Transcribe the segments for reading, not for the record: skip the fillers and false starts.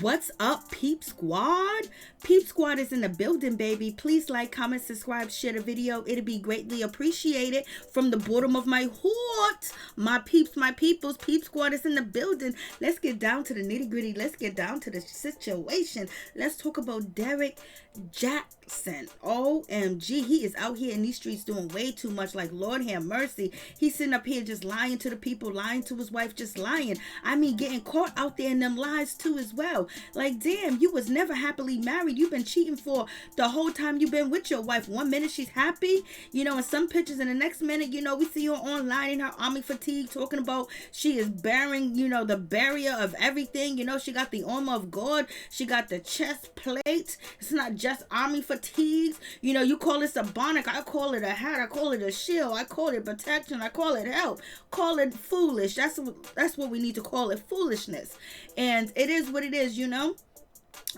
What's up, Peep Squad? Peep Squad is in the building, baby. Please like, comment, subscribe, share the video. It'll be greatly appreciated from the bottom of my heart. My peeps, my peoples, Peep Squad is in the building. Let's get down to the nitty gritty. Let's get down to the situation. Let's talk about Derrick Jaxn. OMG, he is out here in these streets doing way too much. Like, Lord have mercy. He's sitting up here just lying to the people, lying to his wife, just lying. I mean, getting caught out there in them lies too as well. Like, damn, you was never happily married. You've been cheating for the whole time you've been with your wife. One minute she's happy, you know, in some pictures, and the next minute, you know, we see her online in her army fatigue talking about she is bearing, you know, the barrier of everything. You know, she got the armor of God. She got the chest plate. It's not just army fatigues. You know, you call this a bonnet. I call it a hat. I call it a shield. I call it protection. I call it help. Call it foolish. That's what we need to call it, foolishness. And it is what it is, you know.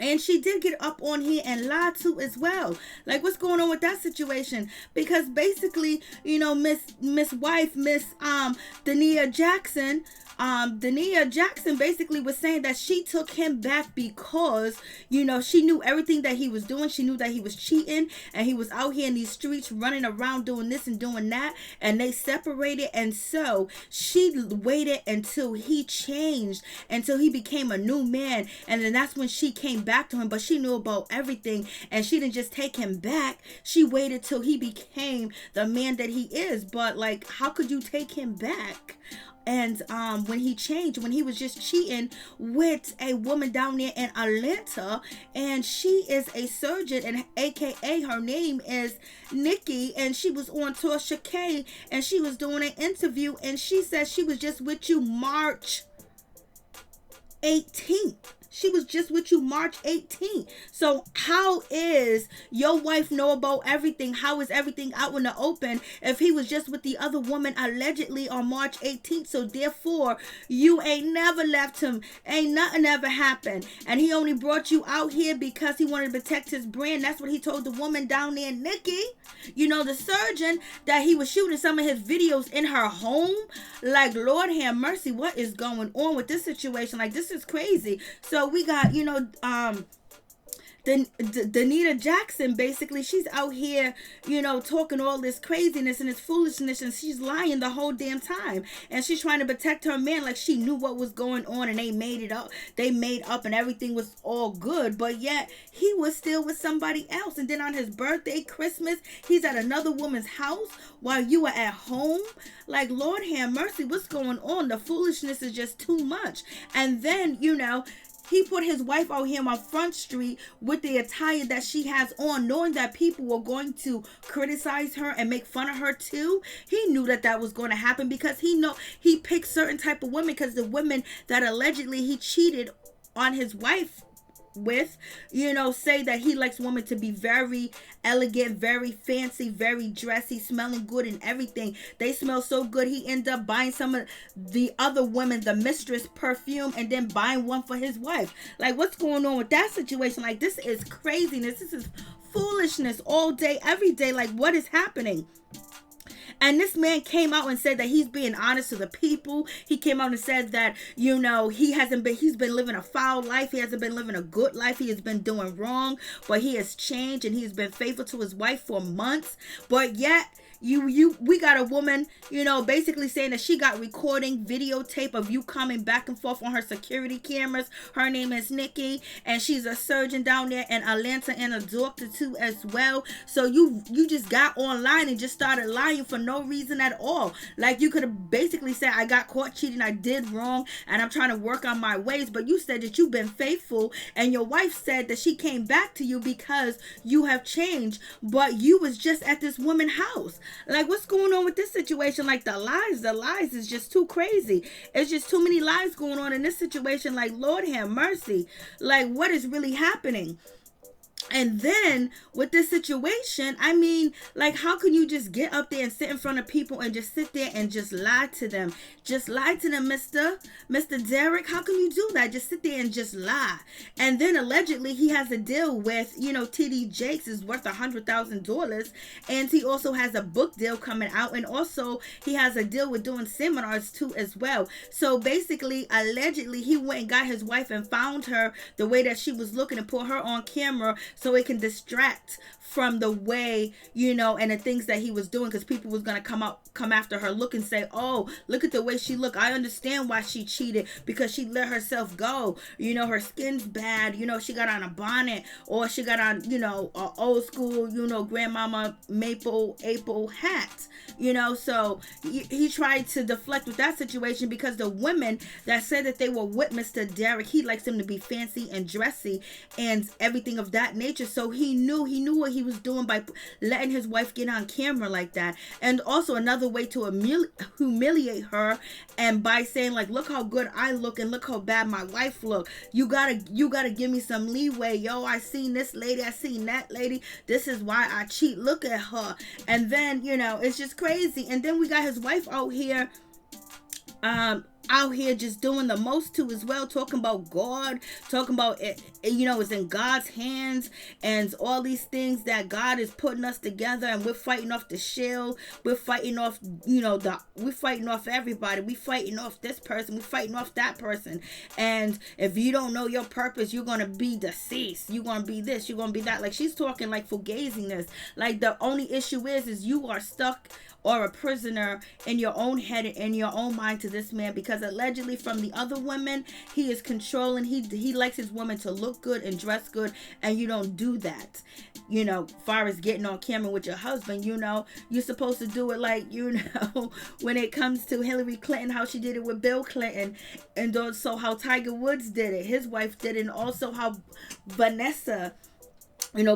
And she did get up on here and lie to as well. Like, what's going on with that situation? Because basically, you know, Miss DaNaia Jaxn, DaNaia Jaxn basically was saying that she took him back because, you know, she knew everything that he was doing. She knew that he was cheating and he was out here in these streets running around doing this and doing that, and they separated. And so she waited until he changed, until he became a new man, and then that's when she came back to him. But she knew about everything, and she didn't just take him back. She waited till he became the man that he is. But like, how could you take him back? And when he changed, when he was just cheating with a woman down there in Atlanta, and she is a surgeon, and aka her name is Nikki, and she was on Tasha K, and she was doing an interview, and she said she was just with you March 18th. She was just with you March 18th. So how is your wife know about everything? How is everything out in the open if he was just with the other woman allegedly on March 18th? So therefore, you ain't never left him. Ain't nothing ever happened. And he only brought you out here because he wanted to protect his brand. That's what he told the woman down there, Nikki. You know, the surgeon, that he was shooting some of his videos in her home. Like, Lord have mercy, what is going on with this situation? Like, this is crazy. So we got, you know, DaNaia Jaxn, basically, she's out here, you know, talking all this craziness and this foolishness, and she's lying the whole damn time. And she's trying to protect her man like she knew what was going on, and they made it up. They made up and everything was all good, but yet he was still with somebody else. And then on his birthday, Christmas, he's at another woman's house while you were at home. Like, Lord have mercy, what's going on? The foolishness is just too much. And then, you know, he put his wife out here on Front Street with the attire that she has on, knowing that people were going to criticize her and make fun of her too. He knew that that was going to happen because he picked certain type of women, because the women that allegedly he cheated on his wife with, you know, say that he likes women to be very elegant, very fancy, very dressy, smelling good and everything. They smell so good, he ended up buying some of the other women, the mistress, perfume, and then buying one for his wife. Like, what's going on with that situation? Like, this is craziness. This is foolishness all day, every day. Like, what is happening? And this man came out and said that he's being honest to the people. He came out and said that, you know, he's been living a foul life. He hasn't been living a good life. He has been doing wrong, but he has changed, and he's been faithful to his wife for months. But yet, we got a woman, you know, basically saying that she got recording videotape of you coming back and forth on her security cameras. Her name is Nikki, and she's a surgeon down there in Atlanta and a doctor too as well. So you just got online and just started lying for no reason at all. Like, you could have basically said, I got caught cheating, I did wrong, and I'm trying to work on my ways. But you said that you've been faithful, and your wife said that she came back to you because you have changed, but you was just at this woman's house. Like, what's going on with this situation? Like, the lies is just too crazy. It's just too many lies going on in this situation. Like, Lord have mercy. Like, what is really happening? And then with this situation, I mean, like, how can you just get up there and sit in front of people and just sit there and just lie to them? Just lie to them, Mr. Derrick. How can you do that? Just sit there and just lie. And then allegedly he has a deal with, TD Jakes is worth $100,000. And he also has a book deal coming out. And also he has a deal with doing seminars too as well. So basically, allegedly, he went and got his wife and found her the way that she was looking and put her on camera so it can distract from the way, and the things that he was doing, because people was going to come after her, look and say, oh, look at the way she look. I understand why she cheated, because she let herself go. Her skin's bad. She got on a bonnet, or she got on, a old school, grandmama maple hat. So he tried to deflect with that situation, because the women that said that they were with Mr. Derrick, he likes him to be fancy and dressy and everything of that nature. So he knew what he was doing by letting his wife get on camera like that. And also another way to humiliate her, and by saying, like, look how good I look and look how bad my wife look. You gotta give me some leeway. Yo, I seen this lady, I seen that lady. This is why I cheat. Look at her. And then, it's just crazy. And then we got his wife out here just doing the most too as well, talking about God, talking about it, it's in God's hands, and all these things that God is putting us together, and we're fighting off the shield, we're fighting off, we're fighting off everybody, we fighting off this person, we fighting off that person, and if you don't know your purpose, you're gonna be deceased, you're gonna be this, you're gonna be that. Like, she's talking like fugaziness. Like, the only issue is you are stuck or a prisoner in your own head and in your own mind to this man, because allegedly from the other women, he is controlling. He likes his woman to look good and dress good, and you don't do that. Far as getting on camera with your husband, you're supposed to do it like, when it comes to Hillary Clinton, how she did it with Bill Clinton, and also how Tiger Woods did it, his wife did it, and also how Vanessa,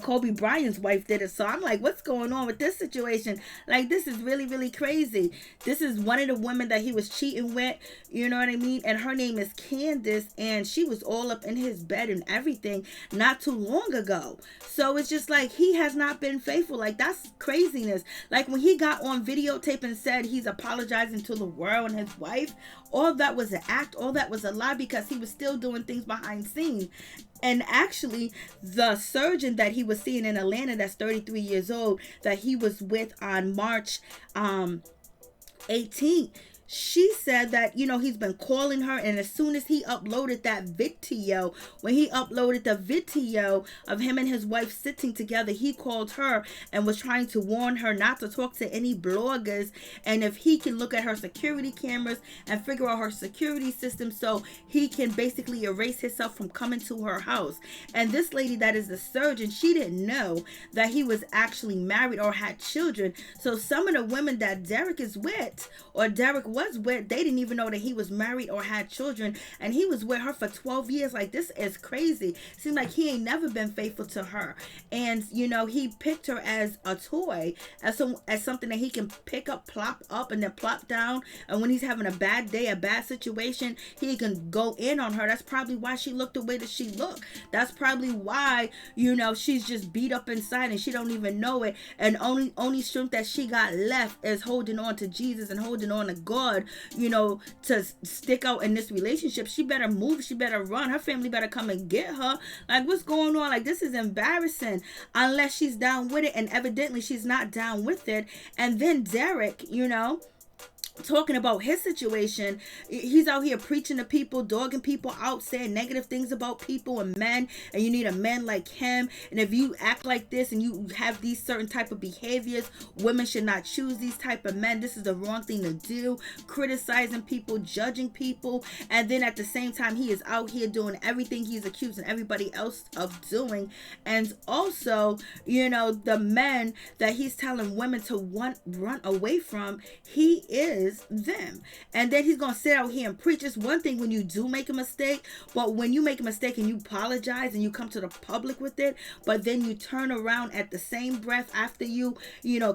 Kobe Bryant's wife did it. So I'm like, what's going on with this situation? Like, this is really, really crazy. This is one of the women that he was cheating with, you know what I mean? And her name is Candace, and she was all up in his bed and everything not too long ago. So it's just like, he has not been faithful. Like, that's craziness. Like, when he got on videotape and said he's apologizing to the world and his wife, all that was an act, all that was a lie, because he was still doing things behind scenes. And actually, the surgeon that he was seeing in Atlanta, that's 33 years old, that he was with on March 18th, she said that, he's been calling her, and as soon as he uploaded that video, when he uploaded the video of him and his wife sitting together, he called her and was trying to warn her not to talk to any bloggers, and if he can look at her security cameras and figure out her security system so he can basically erase himself from coming to her house. And this lady that is the surgeon, she didn't know that he was actually married or had children. So some of the women that Derrick is with, or Derrick was with, they didn't even know that he was married or had children, and he was with her for 12 years. Like, this is crazy. Seems like he ain't never been faithful to her, and he picked her as a toy, as something that he can pick up, plop up, and then plop down, and when he's having a bad day, a bad situation, he can go in on her. That's probably why she looked the way that she looked. That's probably why, she's just beat up inside and she don't even know it, and only strength that she got left is holding on to Jesus and holding on to God, to stick out in this relationship. She better move. She better run. Her family better come and get her. Like, what's going on? Like, this is embarrassing, unless she's down with it, and evidently she's not down with it. And then Derrick, talking about his situation, he's out here preaching to people, dogging people out, saying negative things about people and men, and you need a man like him, and if you act like this and you have these certain type of behaviors, women should not choose these type of men. This is the wrong thing to do, criticizing people, judging people. And then at the same time, he is out here doing everything he's accusing everybody else of doing. And also, the men that he's telling women to run away from, he is is them. And then he's going to sit out here and preach. It's one thing when you do make a mistake, but when you make a mistake and you apologize and you come to the public with it, but then you turn around at the same breath after you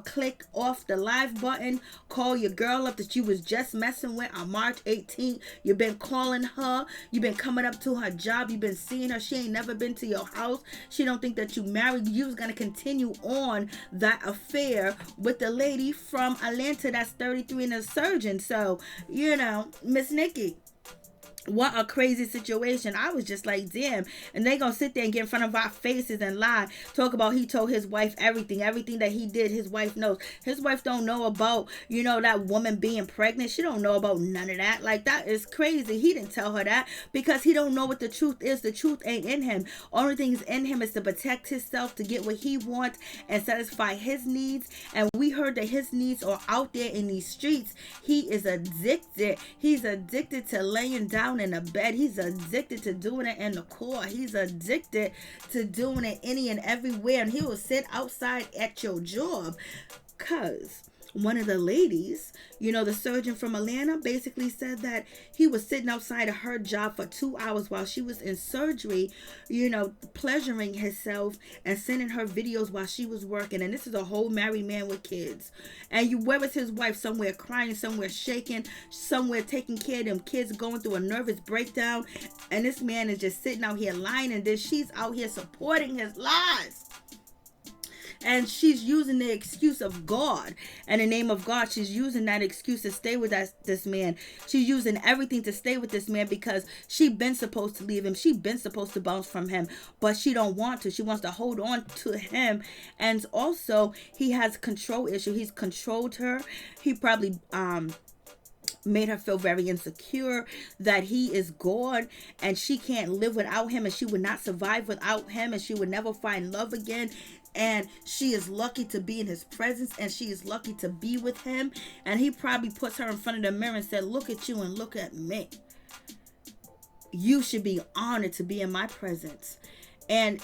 click off the live button, call your girl up that you was just messing with on March 18th. You've been calling her. You've been coming up to her job. You've been seeing her. She ain't never been to your house. She don't think that you married. You was going to continue on that affair with the lady from Atlanta that's 33 and a surgeon. So, Miss Nikki, what a crazy situation. I was just like, damn. And they gonna sit there and get in front of our faces and lie. Talk about he told his wife everything that he did, his wife knows. His wife don't know about, that woman being pregnant. She don't know about none of that. Like, that is crazy. He didn't tell her that because he don't know what the truth is. The truth ain't in him. Only thing is in him is to protect himself, to get what he wants and satisfy his needs. And we heard that his needs are out there in these streets. He is addicted. He's addicted to laying down in the bed. He's addicted to doing it in the car. He's addicted to doing it any and everywhere. And he will sit outside at your job. Cause one of the ladies, the surgeon from Atlanta, basically said that he was sitting outside of her job for 2 hours while she was in surgery, pleasuring himself and sending her videos while she was working. And this is a whole married man with kids. And where was his wife? Somewhere crying, somewhere shaking, somewhere taking care of them kids, going through a nervous breakdown. And this man is just sitting out here lying, and then she's out here supporting his lies. And she's using the excuse of God. And in the name of God, she's using that excuse to stay with this man. She's using everything to stay with this man because she been supposed to leave him. She been supposed to bounce from him. But she don't want to. She wants to hold on to him. And also, he has control issue. He's controlled her. He probably made her feel very insecure that he is God and she can't live without him, and she would not survive without him, and she would never find love again. And she is lucky to be in his presence, and she is lucky to be with him. And he probably puts her in front of the mirror and said, look at you and look at me. You should be honored to be in my presence. And,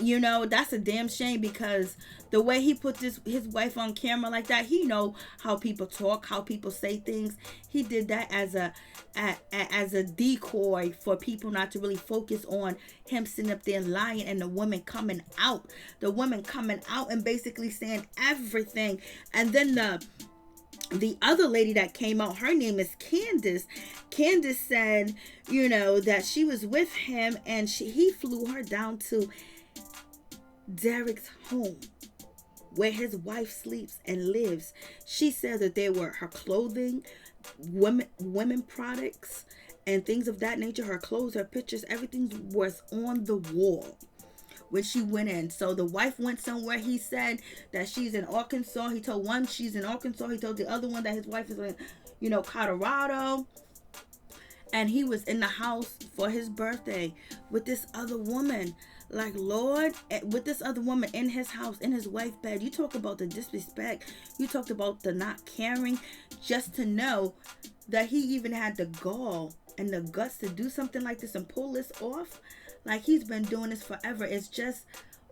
that's a damn shame, because the way he put his wife on camera like that, he know how people talk, how people say things. He did that as a decoy for people not to really focus on him sitting up there lying, and the woman coming out. The woman coming out and basically saying everything. And then the other lady that came out, her name is Candace. Candace said, that she was with him, and he flew her down to Derrick's home where his wife sleeps and lives. She said that they were her clothing, women products, and things of that nature. Her clothes, her pictures, everything was on the wall when she went in. So the wife went somewhere. He said that she's in Arkansas. He told one she's in Arkansas. He told the other one that his wife is in, Colorado. And he was in the house for his birthday with this other woman. Like, Lord, with this other woman in his house, in his wife's bed. You talk about the disrespect. You talked about the not caring. Just to know that he even had the gall and the guts to do something like this and pull this off. Like, he's been doing this forever. It's just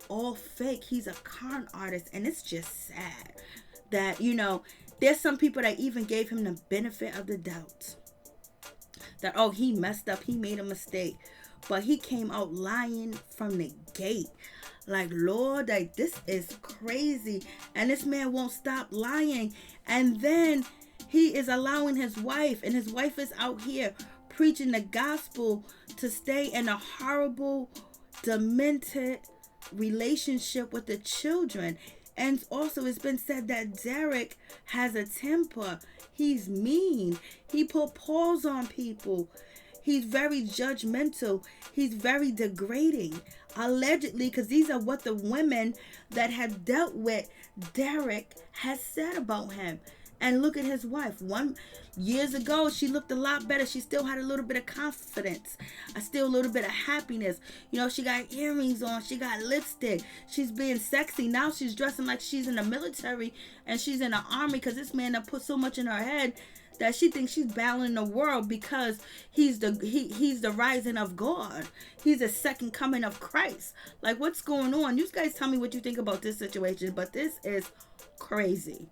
all fake. He's a con artist. And it's just sad that, there's some people that even gave him the benefit of the doubt. That, oh, he messed up. He made a mistake. But he came out lying from the gate. Like, Lord, like, this is crazy. And this man won't stop lying. And then he is allowing his wife, and his wife is out here preaching the gospel, to stay in a horrible, demented relationship with the children. And also, it's been said that Derrick has a temper. He's mean. He put paws on people. He's very judgmental. He's very degrading. Allegedly, because these are what the women that have dealt with Derrick has said about him. And look at his wife. Years ago, she looked a lot better. She still had a little bit of confidence. Still a little bit of happiness. She got earrings on. She got lipstick. She's being sexy. Now she's dressing like she's in the military and she's in the army, because this man that put so much in her head that she thinks she's battling the world, because he's the rising of God. He's the second coming of Christ. Like, what's going on? You guys tell me what you think about this situation, but this is crazy.